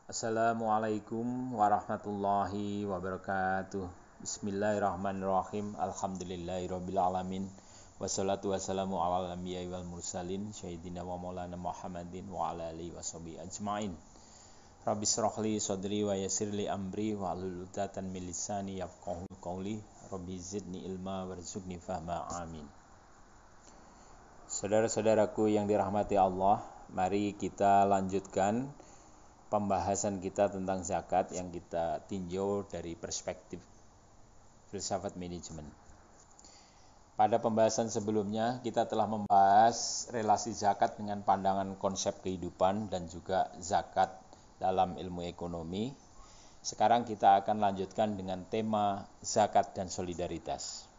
Assalamualaikum warahmatullahi wabarakatuh. Bismillahirrahmanirrahim. Alhamdulillahirabbil alamin. Wassalatu wassalamu ala anbiya'i wal mursalin sayyidina wa maulana Muhammadin wa ala alihi washabihi ajmain. Rabbi shrah li sadri wa yassir li amri wa hlul 'uqdatam min lisani yafqahu qawli. Rabbi zidni ilma warzuqni fahma. Amin. Saudara-saudaraku yang dirahmati Allah, mari kita lanjutkan pembahasan kita tentang zakat yang kita tinjau dari perspektif filsafat manajemen. Pada pembahasan sebelumnya kita telah membahas relasi zakat dengan pandangan konsep kehidupan dan juga zakat dalam ilmu ekonomi. Sekarang kita akan lanjutkan dengan tema zakat dan solidaritas.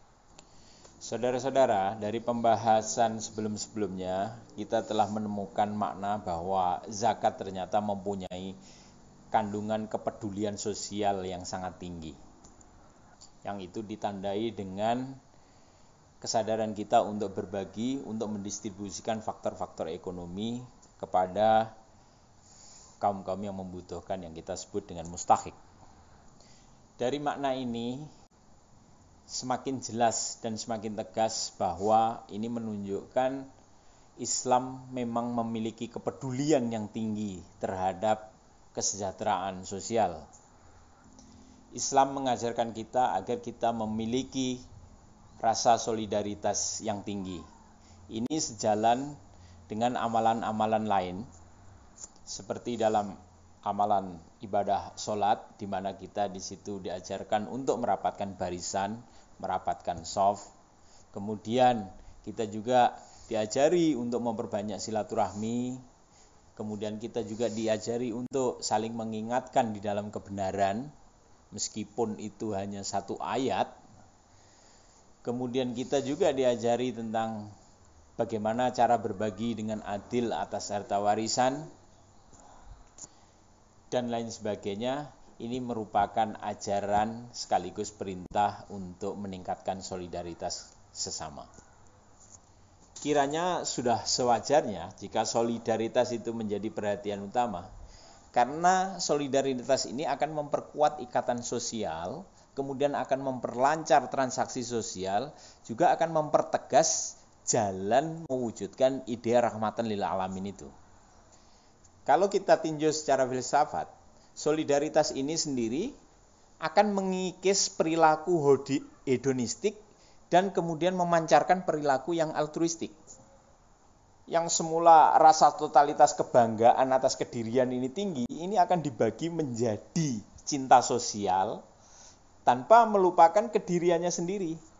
Saudara-saudara, dari pembahasan sebelum-sebelumnya kita telah menemukan makna bahwa zakat ternyata mempunyai kandungan kepedulian sosial yang sangat tinggi. Yang itu ditandai dengan kesadaran kita untuk berbagi, untuk mendistribusikan faktor-faktor ekonomi kepada kaum-kaum yang membutuhkan yang kita sebut dengan mustahik. Dari makna ini semakin jelas dan semakin tegas bahwa ini menunjukkan Islam memang memiliki kepedulian yang tinggi terhadap kesejahteraan sosial. Islam mengajarkan kita agar kita memiliki rasa solidaritas yang tinggi. Ini sejalan dengan amalan-amalan lain seperti dalam amalan ibadah sholat, di mana kita di situ diajarkan untuk merapatkan barisan, merapatkan shaf. Kemudian kita juga diajari untuk memperbanyak silaturahmi. Kemudian kita juga diajari untuk saling mengingatkan di dalam kebenaran, meskipun itu hanya satu ayat. Kemudian kita juga diajari tentang bagaimana cara berbagi dengan adil atas harta warisan, dan lain sebagainya. Ini merupakan ajaran sekaligus perintah untuk meningkatkan solidaritas sesama. Kiranya sudah sewajarnya jika solidaritas itu menjadi perhatian utama, karena solidaritas ini akan memperkuat ikatan sosial, kemudian akan memperlancar transaksi sosial, juga akan mempertegas jalan mewujudkan ide rahmatan lil alamin itu. Kalau kita tinjau secara filsafat, solidaritas ini sendiri akan mengikis perilaku hedonistik dan kemudian memancarkan perilaku yang altruistik. Yang semula rasa totalitas kebanggaan atas kedirian ini tinggi, ini akan dibagi menjadi cinta sosial tanpa melupakan kediriannya sendiri.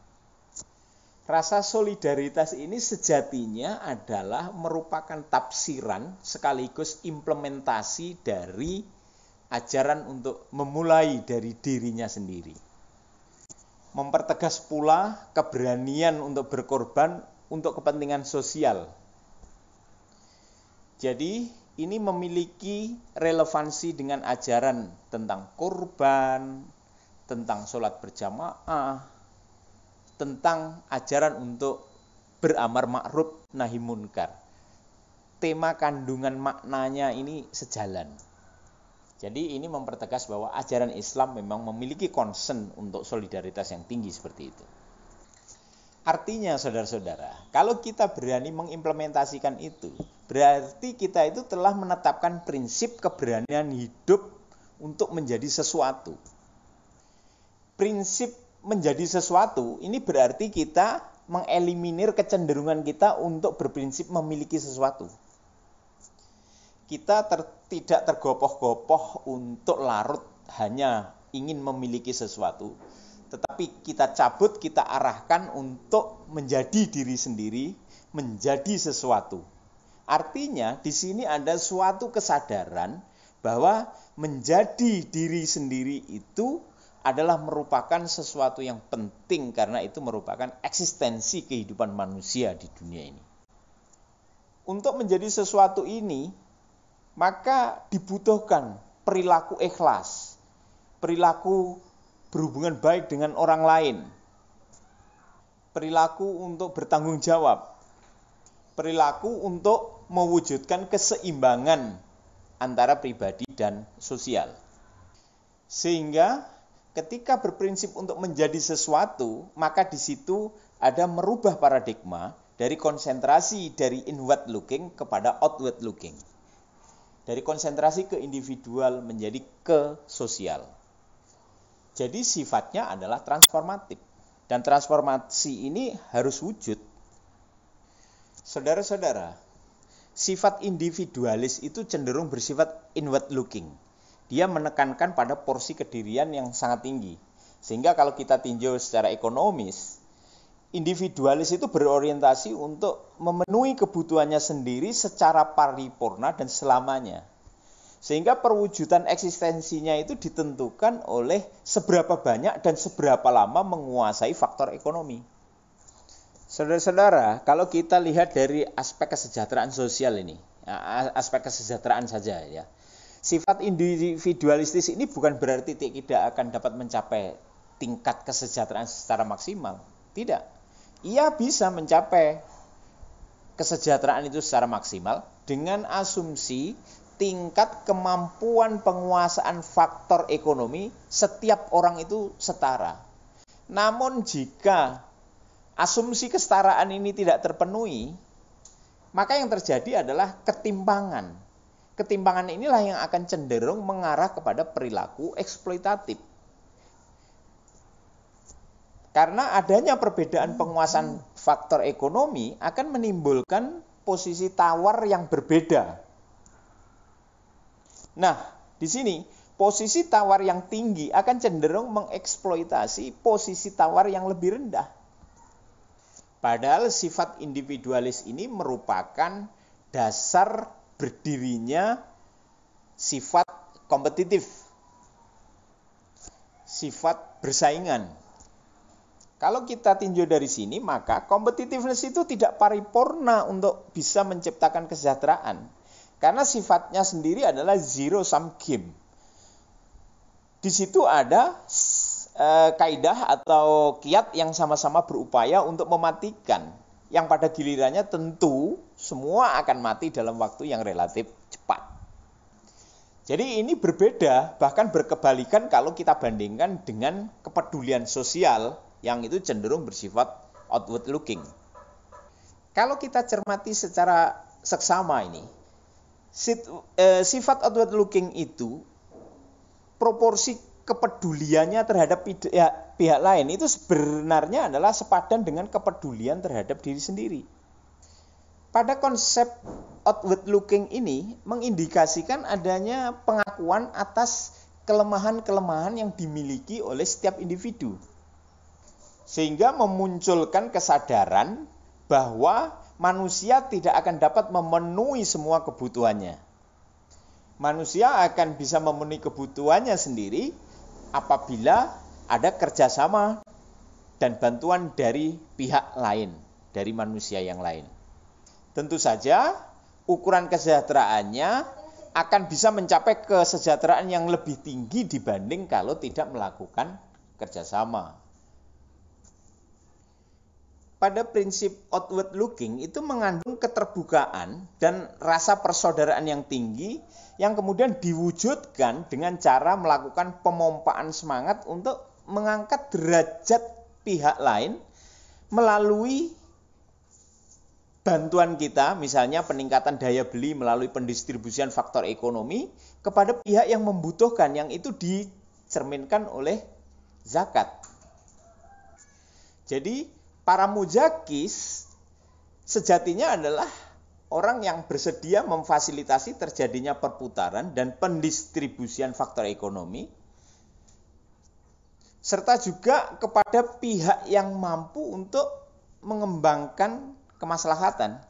Rasa solidaritas ini sejatinya adalah merupakan tafsiran sekaligus implementasi dari ajaran untuk memulai dari dirinya sendiri. Mempertegas pula keberanian untuk berkorban untuk kepentingan sosial. Jadi ini memiliki relevansi dengan ajaran tentang kurban, tentang sholat berjamaah, tentang ajaran untuk beramar ma'ruf nahi munkar. Tema kandungan maknanya ini sejalan. Jadi ini mempertegas bahwa ajaran Islam memang memiliki concern untuk solidaritas yang tinggi seperti itu. Artinya saudara-saudara, kalau kita berani mengimplementasikan itu, berarti kita itu telah menetapkan prinsip keberanian hidup untuk menjadi sesuatu. Prinsip menjadi sesuatu, ini berarti kita mengeliminir kecenderungan kita untuk berprinsip memiliki sesuatu. Kita tidak tergopoh-gopoh untuk larut hanya ingin memiliki sesuatu, tetapi kita cabut, kita arahkan untuk menjadi diri sendiri, menjadi sesuatu. Artinya di sini ada suatu kesadaran bahwa menjadi diri sendiri itu adalah merupakan sesuatu yang penting karena itu merupakan eksistensi kehidupan manusia di dunia ini. Untuk menjadi sesuatu ini, maka dibutuhkan perilaku ikhlas, perilaku berhubungan baik dengan orang lain, perilaku untuk bertanggung jawab, perilaku untuk mewujudkan keseimbangan antara pribadi dan sosial. Sehingga ketika berprinsip untuk menjadi sesuatu, maka di situ ada merubah paradigma dari konsentrasi dari inward looking kepada outward looking. Dari konsentrasi ke individual menjadi ke sosial. Jadi sifatnya adalah transformatif. Dan transformasi ini harus wujud. Saudara-saudara, sifat individualis itu cenderung bersifat inward looking. Dia menekankan pada porsi kedirian yang sangat tinggi. Sehingga kalau kita tinjau secara ekonomis, individualis itu berorientasi untuk memenuhi kebutuhannya sendiri secara paripurna dan selamanya. Sehingga perwujudan eksistensinya itu ditentukan oleh seberapa banyak dan seberapa lama menguasai faktor ekonomi. Saudara-saudara, kalau kita lihat dari aspek kesejahteraan sosial ini, aspek kesejahteraan saja ya. Sifat individualistis ini bukan berarti tidak akan dapat mencapai tingkat kesejahteraan secara maksimal. Tidak. Ia bisa mencapai kesejahteraan itu secara maksimal dengan asumsi tingkat kemampuan penguasaan faktor ekonomi setiap orang itu setara. Namun jika asumsi kesetaraan ini tidak terpenuhi, maka yang terjadi adalah ketimpangan. Ketimpangan inilah yang akan cenderung mengarah kepada perilaku eksploitatif. Karena adanya perbedaan penguasaan faktor ekonomi akan menimbulkan posisi tawar yang berbeda. Nah, di sini posisi tawar yang tinggi akan cenderung mengeksploitasi posisi tawar yang lebih rendah. Padahal sifat individualis ini merupakan dasar berdirinya sifat kompetitif, sifat bersaingan. Kalau kita tinjau dari sini, maka competitiveness itu tidak paripurna untuk bisa menciptakan kesejahteraan. Karena sifatnya sendiri adalah zero sum game. Di situ ada kaidah atau kiat yang sama-sama berupaya untuk mematikan. Yang pada gilirannya tentu semua akan mati dalam waktu yang relatif cepat. Jadi ini berbeda, bahkan berkebalikan kalau kita bandingkan dengan kepedulian sosial yang itu cenderung bersifat outward looking. Kalau kita cermati secara seksama ini, sifat outward looking itu proporsi kepeduliannya terhadap pihak lain itu sebenarnya adalah sepadan dengan kepedulian terhadap diri sendiri. Pada konsep outward looking ini mengindikasikan adanya pengakuan atas kelemahan-kelemahan yang dimiliki oleh setiap individu. Sehingga memunculkan kesadaran bahwa manusia tidak akan dapat memenuhi semua kebutuhannya. Manusia akan bisa memenuhi kebutuhannya sendiri apabila ada kerjasama dan bantuan dari pihak lain, dari manusia yang lain. Tentu saja ukuran kesejahteraannya akan bisa mencapai kesejahteraan yang lebih tinggi dibanding kalau tidak melakukan kerjasama. Pada prinsip outward looking itu mengandung keterbukaan dan rasa persaudaraan yang tinggi yang kemudian diwujudkan dengan cara melakukan pemompaan semangat untuk mengangkat derajat pihak lain melalui bantuan kita, misalnya peningkatan daya beli melalui pendistribusian faktor ekonomi kepada pihak yang membutuhkan, yang itu dicerminkan oleh zakat. Jadi para muzakis sejatinya adalah orang yang bersedia memfasilitasi terjadinya perputaran dan pendistribusian faktor ekonomi, serta juga kepada pihak yang mampu untuk mengembangkan kemaslahatan.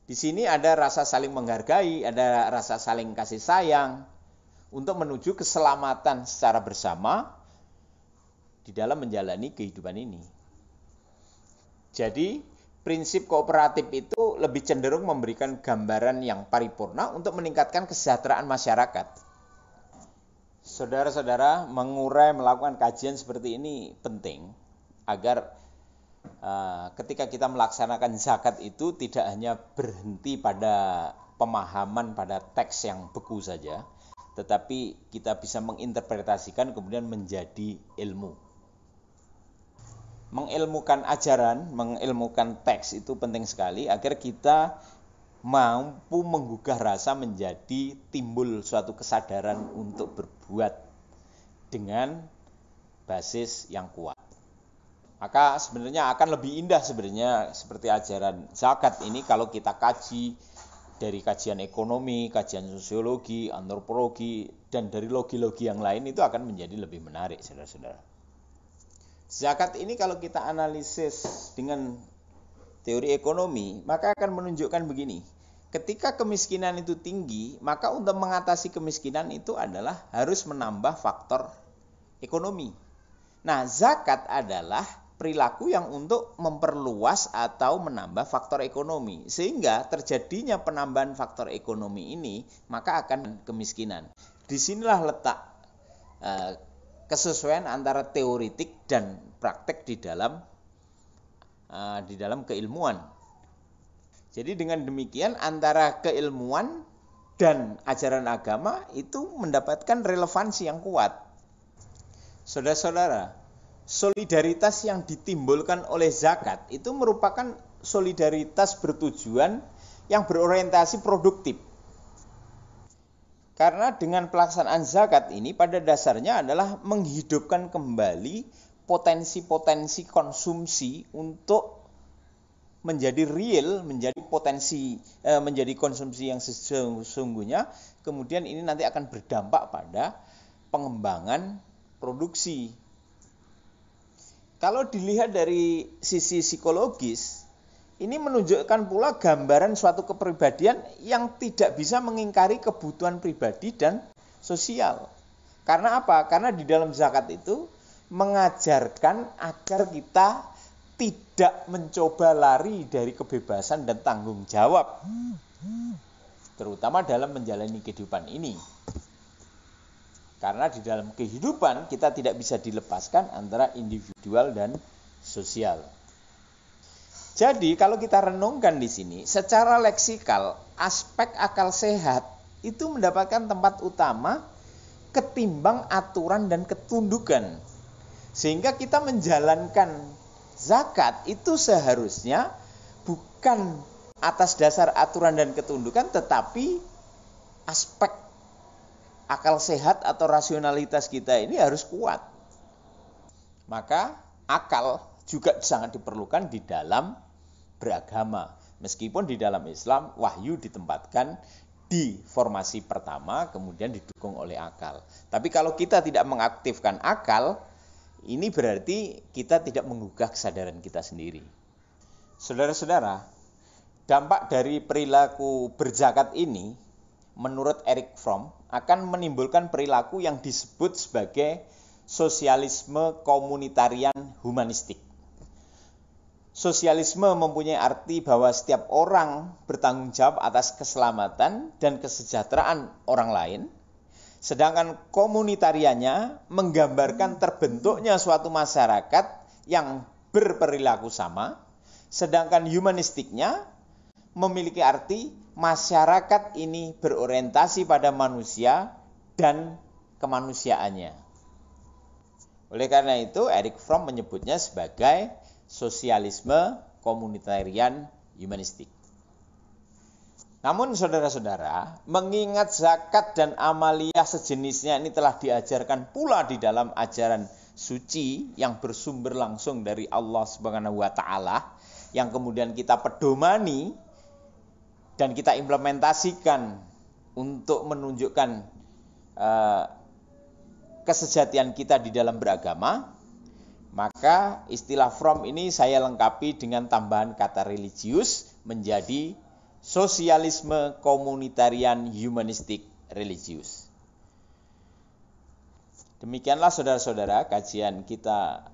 Di sini ada rasa saling menghargai, ada rasa saling kasih sayang untuk menuju keselamatan secara bersama di dalam menjalani kehidupan ini. Jadi, prinsip kooperatif itu lebih cenderung memberikan gambaran yang paripurna untuk meningkatkan kesejahteraan masyarakat. Saudara-saudara, mengurai, melakukan kajian seperti ini penting agar ketika kita melaksanakan zakat itu tidak hanya berhenti pada pemahaman pada teks yang beku saja, tetapi kita bisa menginterpretasikan kemudian menjadi ilmu. Mengilmukan ajaran, mengilmukan teks itu penting sekali agar kita mampu menggugah rasa menjadi timbul suatu kesadaran untuk berbuat dengan basis yang kuat. Maka sebenarnya akan lebih indah sebenarnya seperti ajaran zakat ini kalau kita kaji dari kajian ekonomi, kajian sosiologi, antropologi, dan dari logi-logi yang lain itu akan menjadi lebih menarik, saudara-saudara. Zakat ini kalau kita analisis dengan teori ekonomi, maka akan menunjukkan begini. Ketika kemiskinan itu tinggi, maka untuk mengatasi kemiskinan itu adalah harus menambah faktor ekonomi. Nah, zakat adalah perilaku yang untuk memperluas atau menambah faktor ekonomi. Sehingga terjadinya penambahan faktor ekonomi ini, maka akan kemiskinan. Disinilah letak kesesuaian antara teoritik dan praktek di dalam keilmuan. Jadi dengan demikian antara keilmuan dan ajaran agama itu mendapatkan relevansi yang kuat. Saudara-saudara, solidaritas yang ditimbulkan oleh zakat itu merupakan solidaritas bertujuan yang berorientasi produktif. Karena dengan pelaksanaan zakat ini pada dasarnya adalah menghidupkan kembali potensi-potensi konsumsi untuk menjadi real, menjadi konsumsi yang sesungguhnya. Kemudian ini nanti akan berdampak pada pengembangan produksi. Kalau dilihat dari sisi psikologis, ini menunjukkan pula gambaran suatu kepribadian yang tidak bisa mengingkari kebutuhan pribadi dan sosial. Karena apa? Karena di dalam zakat itu mengajarkan agar kita tidak mencoba lari dari kebebasan dan tanggung jawab, terutama dalam menjalani kehidupan ini. Karena di dalam kehidupan kita tidak bisa dilepaskan antara individual dan sosial. Jadi kalau kita renungkan di sini, secara leksikal, aspek akal sehat itu mendapatkan tempat utama ketimbang aturan dan ketundukan. Sehingga kita menjalankan zakat itu seharusnya bukan atas dasar aturan dan ketundukan, tetapi aspek akal sehat atau rasionalitas kita ini harus kuat. Maka akal juga sangat diperlukan di dalam beragama. Meskipun di dalam Islam wahyu ditempatkan di formasi pertama kemudian didukung oleh akal. Tapi kalau kita tidak mengaktifkan akal, ini berarti kita tidak menggugah kesadaran kita sendiri. Saudara-saudara, dampak dari perilaku berzakat ini menurut Erich Fromm akan menimbulkan perilaku yang disebut sebagai sosialisme komunitarian humanistik. Sosialisme mempunyai arti bahwa setiap orang bertanggung jawab atas keselamatan dan kesejahteraan orang lain, sedangkan komunitariannya menggambarkan terbentuknya suatu masyarakat yang berperilaku sama, sedangkan humanistiknya memiliki arti masyarakat ini berorientasi pada manusia dan kemanusiaannya. Oleh karena itu, Erich Fromm menyebutnya sebagai sosialisme komunitarian humanistik. Namun saudara-saudara, mengingat zakat dan amaliyah sejenisnya ini telah diajarkan pula di dalam ajaran suci yang bersumber langsung dari Allah Subhanahu wa taala, yang kemudian kita pedomani dan kita implementasikan untuk menunjukkan kesejatian kita di dalam beragama, maka istilah Fromm ini saya lengkapi dengan tambahan kata religius menjadi sosialisme komunitarian humanistik religius. Demikianlah saudara-saudara kajian kita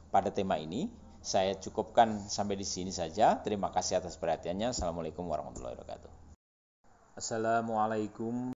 pada tema ini. Saya cukupkan sampai di sini saja. Terima kasih atas perhatiannya. Assalamualaikum warahmatullahi wabarakatuh. Assalamualaikum